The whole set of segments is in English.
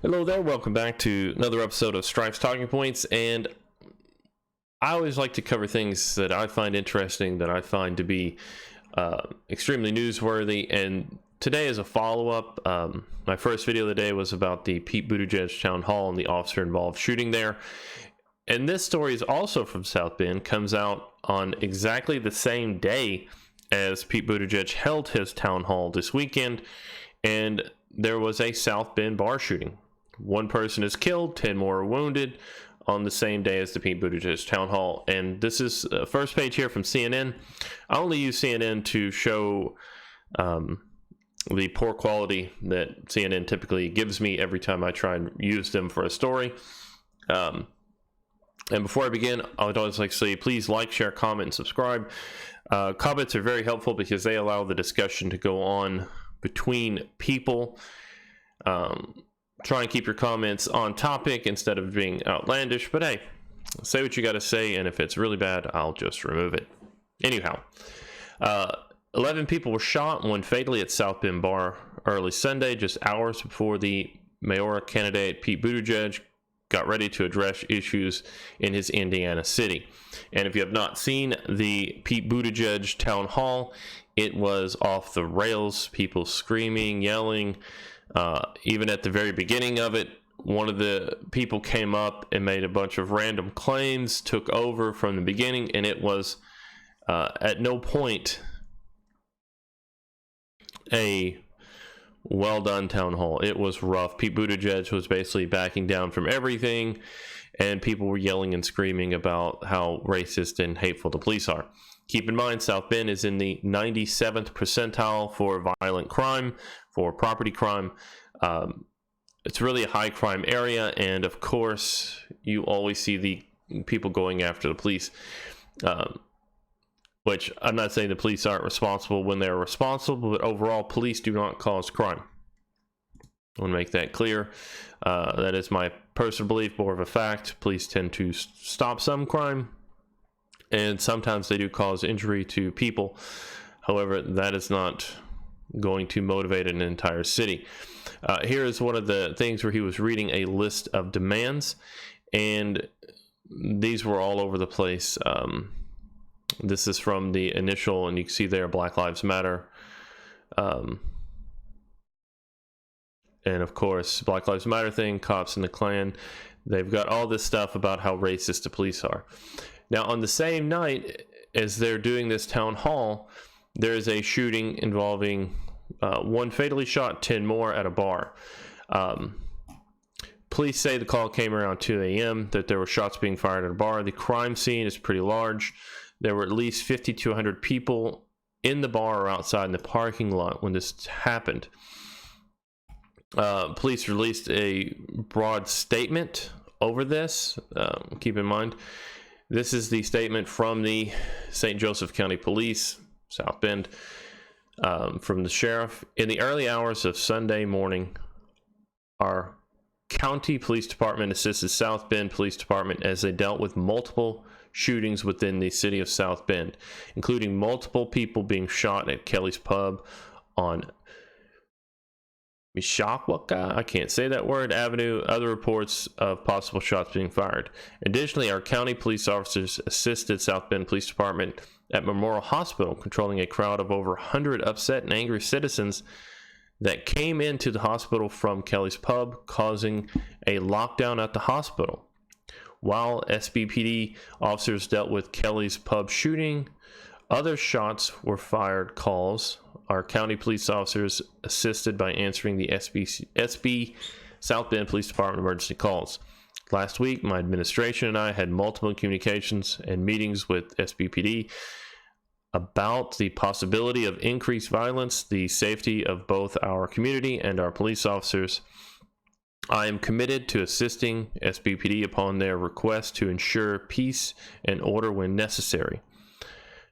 Hello there, welcome back to another episode of Strife's Talking Points, and I always like to cover things that I find interesting, that I find to be extremely newsworthy, and today is a follow-up. My first video of the day was about the Pete Buttigieg town hall and the officer-involved shooting there, and this story is also from South Bend, comes out on exactly the same day as Pete Buttigieg held his town hall this weekend, and there was a South Bend bar shooting. One person is killed, 10 more are wounded on the same day as the Pete Buttigieg town hall. And this is first page here from CNN. I only use CNN to show the poor quality that CNN typically gives me every time I try and use them for a story. And before I begin, I would always like to say, please like, share, comment, and subscribe. Comments are very helpful because they allow the discussion to go on between people. Try and keep your comments on topic instead of being outlandish, but hey, say what you got to say, and if it's really bad, I'll just remove it. Anyhow, 11 people were shot, one fatally at South Bend Bar early Sunday, just hours before the mayoral candidate Pete Buttigieg got ready to address issues in his Indiana city. And if you have not seen the Pete Buttigieg town hall, it was off the rails, people screaming, yelling. Even at the very beginning of it, one of the people came up and made a bunch of random claims, took over from the beginning, and it was at no point a well done town hall. It was rough. Pete Buttigieg was basically backing down from everything, and people were yelling and screaming about how racist and hateful the police are. Keep in mind, South Bend is in the 97th percentile for violent crime, for property crime. It's really a high crime area, and of course, you always see the people going after the police, which I'm not saying the police aren't responsible when they're responsible, but overall, police do not cause crime. I want to make that clear. That is my personal belief, more of a fact. Police tend to stop some crime, and sometimes they do cause injury to people. However, that is not going to motivate an entire city. Here is one of the things where he was reading a list of demands, and these were all over the place. This is from the initial, and you can see there, Black Lives Matter. And of course, Black Lives Matter thing, cops in the Klan. They've got all this stuff about how racist the police are. Now, on the same night as they're doing this town hall, there is a shooting involving one fatally shot, 10 more at a bar. Police say the call came around 2 a.m., that there were shots being fired at a bar. The crime scene is pretty large. There were at least 50 to 100 people in the bar or outside in the parking lot when this happened. Police released a broad statement over this. Keep in mind, this is the statement from the St. Joseph County Police, South Bend, from the sheriff. In the early hours of Sunday morning, our county police department assisted South Bend Police Department as they dealt with multiple shootings within the city of South Bend, including multiple people being shot at Kelly's Pub on Mishawaka, I can't say that word, Avenue, other reports of possible shots being fired. Additionally, our county police officers assisted South Bend Police Department at Memorial Hospital, controlling a crowd of over 100 upset and angry citizens that came into the hospital from Kelly's Pub, causing a lockdown at the hospital. While SBPD officers dealt with Kelly's Pub shooting, other shots were fired calls. Our county police officers assisted by answering the SB South Bend Police Department emergency calls. Last week, my administration and I had multiple communications and meetings with SBPD about the possibility of increased violence, the safety of both our community and our police officers. I am committed to assisting SBPD upon their request to ensure peace and order when necessary.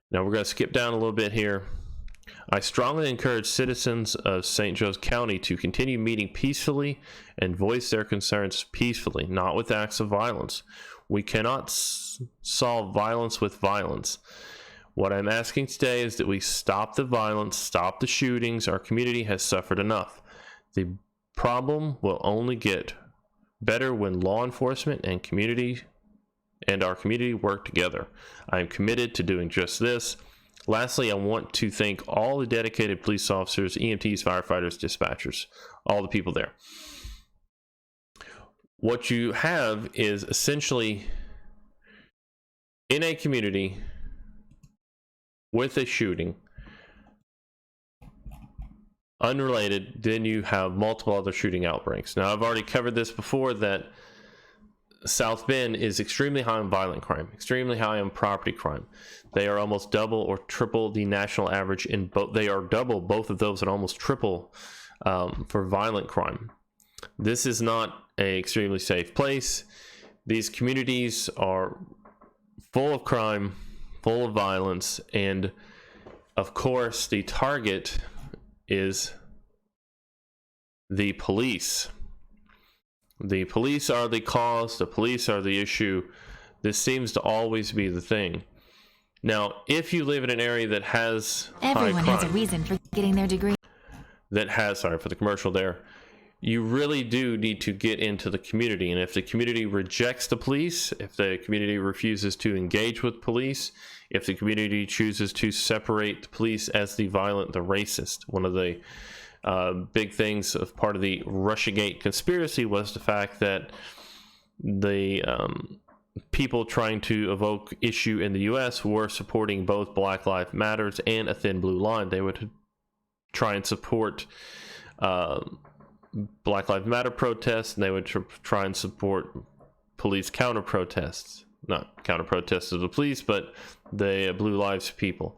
Now we're going to skip down a little bit here. I strongly encourage citizens of St. Joseph County to continue meeting peacefully and voice their concerns peacefully, not with acts of violence. We cannot solve violence with violence. What I'm asking today is that we stop the violence, stop the shootings. Our community has suffered enough. The problem will only get better when law enforcement and our community work together. I am committed to doing just this. Lastly, I want to thank all the dedicated police officers, EMTs, firefighters, dispatchers, all the people there. What you have is essentially in a community with a shooting, unrelated, then you have multiple other shooting outbreaks. Now, I've already covered this before, that South Bend is extremely high on violent crime, extremely high on property crime. They are almost double or triple the national average in both. They are double both of those and almost triple for violent crime. This is not an extremely safe place. These communities are full of crime, full of violence, and of course the target is the police. The police are the cause, the police are the issue. This seems to always be the thing. Now, if you live in an area that has everyone has a reason for getting their degree. Sorry for the commercial there. You really do need to get into the community. And if the community rejects the police, if the community refuses to engage with police, if the community chooses to separate the police as the violent, the racist, one of the big things of part of the Russiagate conspiracy was the fact that the people trying to evoke issue in the U.S. were supporting both Black Lives Matters and a Thin Blue Line. They would try and support Black Lives Matter protests, and they would try and support police counter protests. Not counter protests of the police, but the Blue Lives people.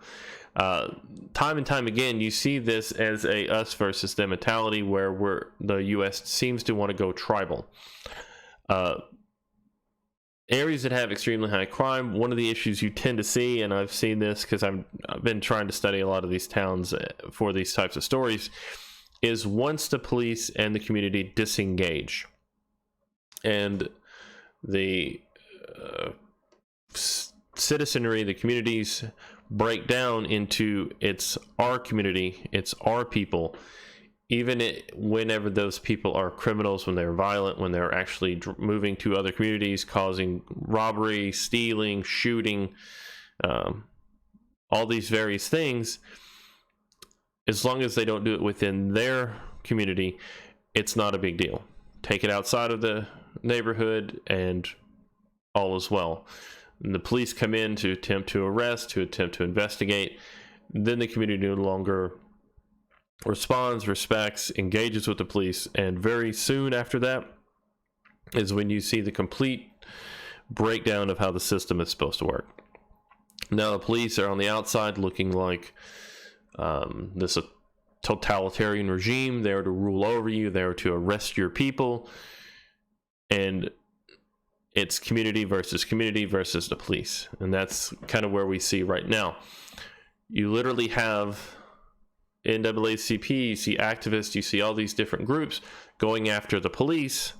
Time and time again, you see this as a us versus them mentality, where the U.S. seems to want to go tribal. Areas that have extremely high crime, one of the issues you tend to see, and I've seen this because I've been trying to study a lot of these towns for these types of stories, is once the police and the community disengage and the citizenry, the communities break down into it's our community, it's our people, even whenever those people are criminals, when they're violent, when they're actually moving to other communities, causing robbery, stealing, shooting, all these various things, as long as they don't do it within their community, it's not a big deal. Take it outside of the neighborhood and all is well. And the police come in to attempt to arrest, to attempt to investigate. Then the community no longer responds, respects, engages with the police, and very soon after that is when you see the complete breakdown of how the system is supposed to work. Now the police are on the outside looking like this totalitarian regime. They're to rule over you, they're to arrest your people, and it's community versus the police. And that's kind of where we see right now. You literally have NAACP, you see activists, you see all these different groups going after the police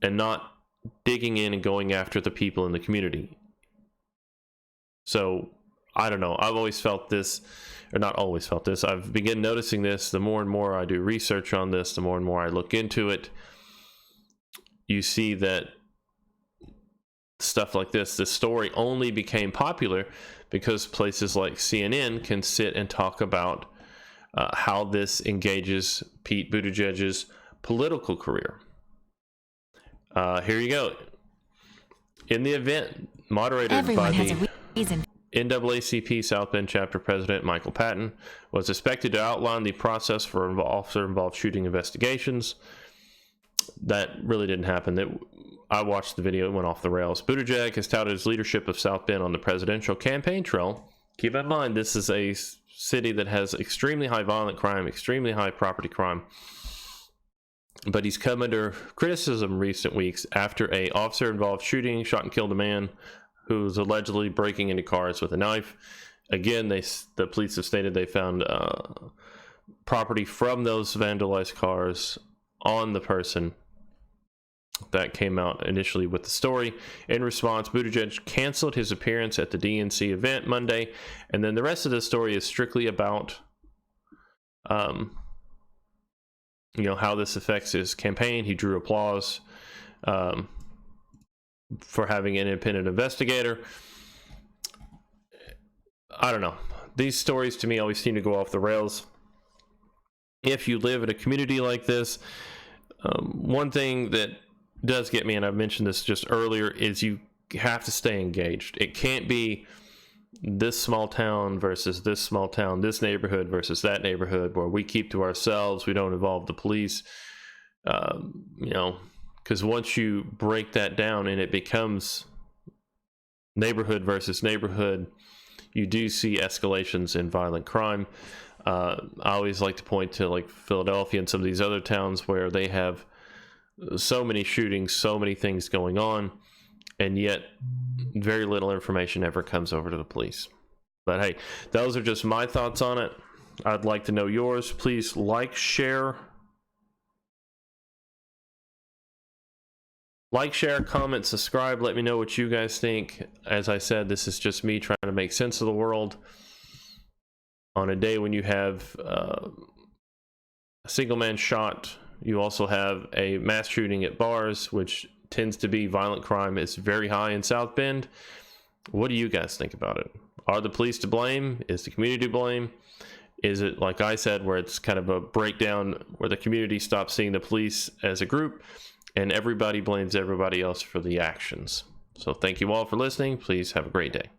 and not digging in and going after the people in the community. So I don't know, I've always felt this, or not always felt this, I've begun noticing this. The more and more I do research on this, the more and more I look into it, you see that stuff like this story only became popular because places like CNN can sit and talk about how this engages Pete Buttigieg's political career. Here you go. In the event moderated Everyone by has the a reason. NAACP South Bend chapter president Michael Patton was expected to outline the process for officer-involved shooting investigations. That really didn't happen. I watched the video, it went off the rails. Buttigieg has touted his leadership of South Bend on the presidential campaign trail. Keep in mind, this is a city that has extremely high violent crime, extremely high property crime. But he's come under criticism recent weeks after a officer-involved shooting shot and killed a man who was allegedly breaking into cars with a knife. Again, the police have stated they found property from those vandalized cars on the person. That came out initially with the story. In response, Buttigieg canceled his appearance at the DNC event Monday, and then the rest of the story is strictly about how this affects his campaign. He drew applause for having an independent investigator. I don't know. These stories to me always seem to go off the rails. If you live in a community like this, one thing that does get me, and I've mentioned this just earlier, is you have to stay engaged. It can't be this small town versus this small town, this neighborhood versus that neighborhood, where we keep to ourselves, we don't involve the police, because once you break that down and it becomes neighborhood versus neighborhood, you do see escalations in violent crime. I always like to point to like Philadelphia and some of these other towns where they have so many shootings, so many things going on, and yet very little information ever comes over to the police. But hey, those are just my thoughts on it. I'd like to know yours. Please like, share, comment, subscribe. Let me know what you guys think. As I said, this is just me trying to make sense of the world. On a day when you have a single man shot, you also have a mass shooting at bars, which tends to be violent crime. It's very high in South Bend. What do you guys think about it? Are the police to blame? Is the community to blame? Is it, like I said, where it's kind of a breakdown where the community stops seeing the police as a group and everybody blames everybody else for the actions? So thank you all for listening. Please have a great day.